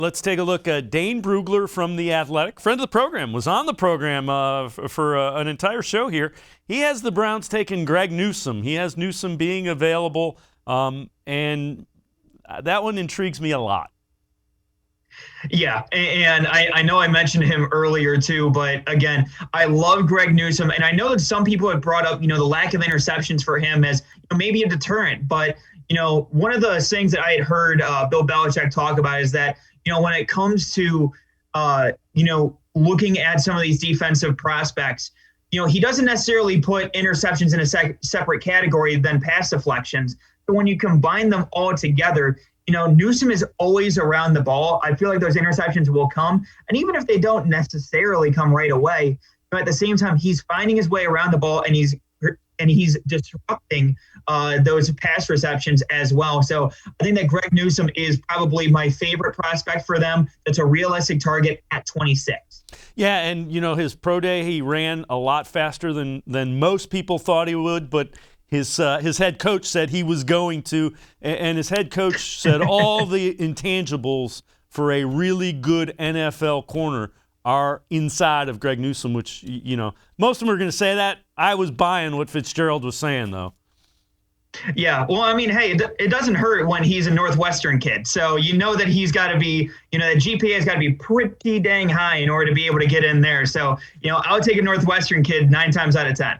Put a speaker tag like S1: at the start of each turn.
S1: Let's take a look at Dane Brugler from The Athletic. Friend of the program, was on the program for an entire show here. He has the Browns taking Greg Newsome. He has Newsome being available, and that one intrigues me a lot.
S2: Yeah, and I know I mentioned him earlier too, but again, I love Greg Newsome, and I know that some people have brought up, the lack of interceptions for him as maybe a deterrent. But one of the things that I had heard Bill Belichick talk about is that when it comes to looking at some of these defensive prospects, he doesn't necessarily put interceptions in a separate category than pass deflections. But when you combine them all together, Newsome is always around the ball. I feel like those interceptions will come. And even if they don't necessarily come right away, at the same time, he's finding his way around the ball and he's disrupting those pass receptions as well. So I think that Greg Newsome is probably my favorite prospect for them. That's a realistic target at 26.
S1: Yeah, and his pro day, he ran a lot faster than most people thought he would, but his head coach said he was going to, and his head coach said all the intangibles for a really good NFL corner are inside of Greg Newsome, which, most of them are going to say that. I was buying what Fitzgerald was saying, though.
S2: Yeah, well, I mean, hey, it doesn't hurt when he's a Northwestern kid. So that he's got to be, that GPA has got to be pretty dang high in order to be able to get in there. So, I'll take a Northwestern kid 9 times out of 10.